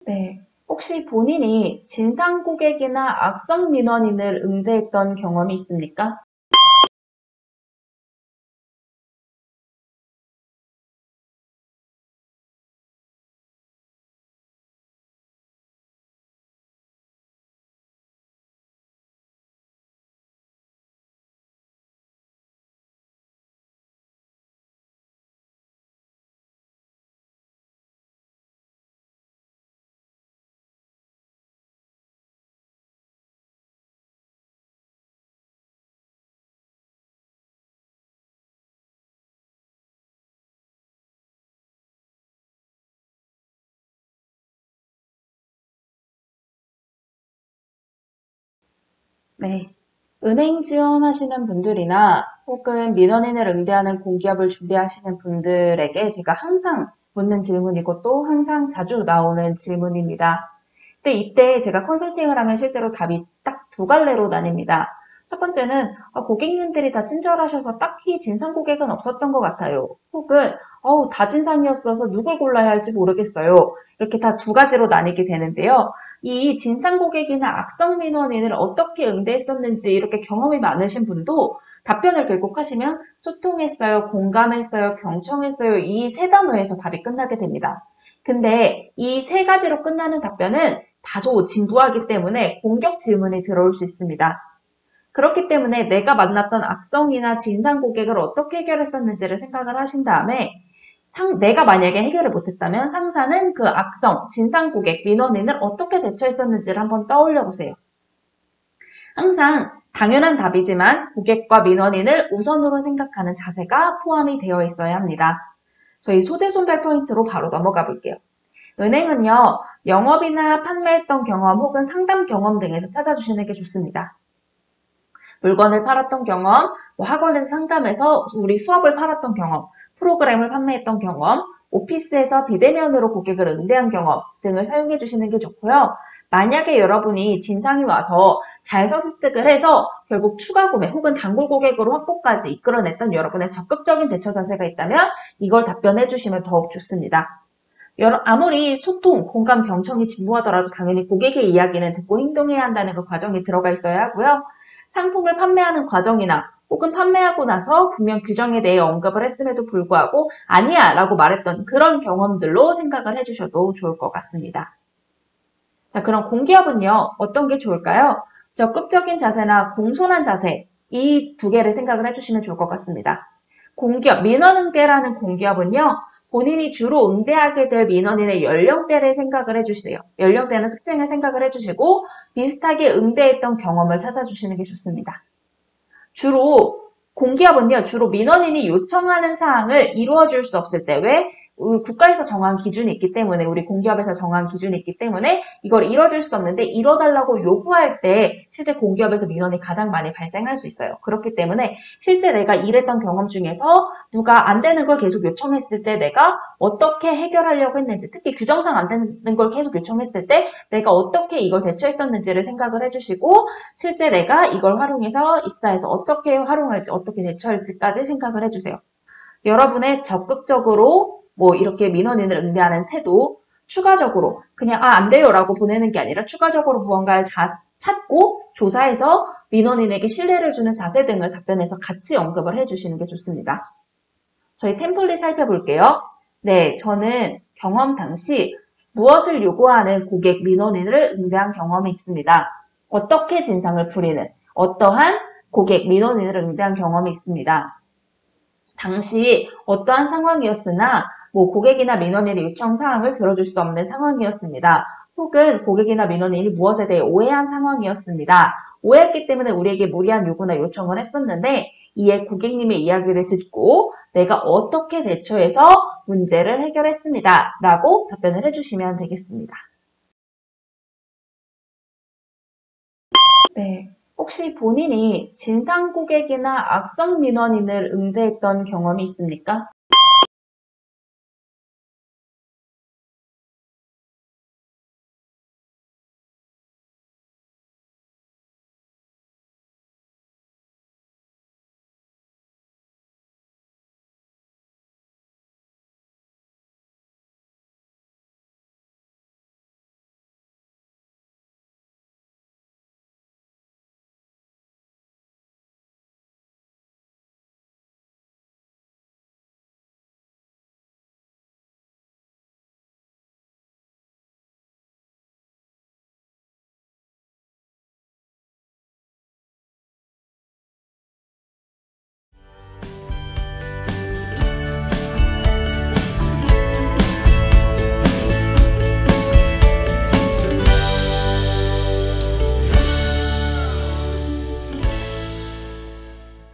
네. 혹시 본인이 진상 고객이나 악성 민원인을 응대했던 경험이 있습니까? 네. 은행 지원하시는 분들이나 혹은 민원인을 응대하는 공기업을 준비하시는 분들에게 제가 항상 묻는 질문이고 또 항상 자주 나오는 질문입니다. 근데 이때 제가 컨설팅을 하면 실제로 답이 딱 두 갈래로 나뉩니다. 첫 번째는 고객님들이 다 친절하셔서 딱히 진상 고객은 없었던 것 같아요. 혹은 다 진상이었어서 누굴 골라야 할지 모르겠어요. 이렇게 다 두 가지로 나뉘게 되는데요. 이 진상 고객이나 악성 민원인을 어떻게 응대했었는지 이렇게 경험이 많으신 분도 답변을 결국 하시면 소통했어요, 공감했어요, 경청했어요. 이 세 단어에서 답이 끝나게 됩니다. 근데 이 세 가지로 끝나는 답변은 다소 진부하기 때문에 공격 질문이 들어올 수 있습니다. 그렇기 때문에 내가 만났던 악성이나 진상 고객을 어떻게 해결했었는지를 생각을 하신 다음에 내가 만약에 해결을 못했다면 상사는 그 악성, 진상 고객, 민원인을 어떻게 대처했었는지를 한번 떠올려 보세요. 항상 당연한 답이지만 고객과 민원인을 우선으로 생각하는 자세가 포함이 되어 있어야 합니다. 저희 소재 손발 포인트로 바로 넘어가 볼게요. 은행은요, 영업이나 판매했던 경험 혹은 상담 경험 등에서 찾아주시는 게 좋습니다. 물건을 팔았던 경험, 학원에서 상담해서 우리 수업을 팔았던 경험, 프로그램을 판매했던 경험, 오피스에서 비대면으로 고객을 응대한 경험 등을 사용해 주시는 게 좋고요. 만약에 여러분이 진상이 와서 잘 설득을 해서 결국 추가 구매 혹은 단골 고객으로 확보까지 이끌어냈던 여러분의 적극적인 대처 자세가 있다면 이걸 답변해 주시면 더욱 좋습니다. 아무리 소통, 공감, 경청이 진보하더라도 당연히 고객의 이야기는 듣고 행동해야 한다는 그 과정이 들어가 있어야 하고요. 상품을 판매하는 과정이나 혹은 판매하고 나서 분명 규정에 대해 언급을 했음에도 불구하고 아니야 라고 말했던 그런 경험들로 생각을 해주셔도 좋을 것 같습니다. 자, 그럼 공기업은요, 어떤 게 좋을까요? 적극적인 자세나 공손한 자세, 이 두 개를 생각을 해주시면 좋을 것 같습니다. 공기업, 민원응대라는 공기업은요, 본인이 주로 응대하게 될 민원인의 연령대를 생각을 해주세요. 연령대는 특징을 생각을 해주시고 비슷하게 응대했던 경험을 찾아주시는 게 좋습니다. 공기업은요, 주로 민원인이 요청하는 사항을 이루어줄 수 없을 때, 왜? 국가에서 정한 기준이 있기 때문에, 우리 공기업에서 정한 기준이 있기 때문에 이걸 이뤄줄 수 없는데 이뤄달라고 요구할 때 실제 공기업에서 민원이 가장 많이 발생할 수 있어요. 그렇기 때문에 실제 내가 일했던 경험 중에서 누가 안 되는 걸 계속 요청했을 때 내가 어떻게 해결하려고 했는지, 특히 규정상 안 되는 걸 계속 요청했을 때 내가 어떻게 이걸 대처했었는지를 생각을 해주시고 실제 내가 이걸 활용해서 입사에서 어떻게 활용할지, 어떻게 대처할지까지 생각을 해주세요. 여러분의 적극적으로 이렇게 민원인을 응대하는 태도, 추가적으로 그냥 안 돼요 라고 보내는 게 아니라 추가적으로 무언가를 찾고 조사해서 민원인에게 신뢰를 주는 자세 등을 답변해서 같이 언급을 해주시는 게 좋습니다. 저희 템플릿 살펴볼게요. 네, 저는 경험 당시 무엇을 요구하는 고객 민원인을 응대한 경험이 있습니다. 어떻게 진상을 부리는 어떠한 고객 민원인을 응대한 경험이 있습니다. 당시 어떠한 상황이었으나 고객이나 민원인의 요청 사항을 들어줄 수 없는 상황이었습니다. 혹은 고객이나 민원인이 무엇에 대해 오해한 상황이었습니다. 오해했기 때문에 우리에게 무리한 요구나 요청을 했었는데 이에 고객님의 이야기를 듣고 내가 어떻게 대처해서 문제를 해결했습니다. 라고 답변을 해주시면 되겠습니다. 네. 혹시 본인이 진상 고객이나 악성 민원인을 응대했던 경험이 있습니까?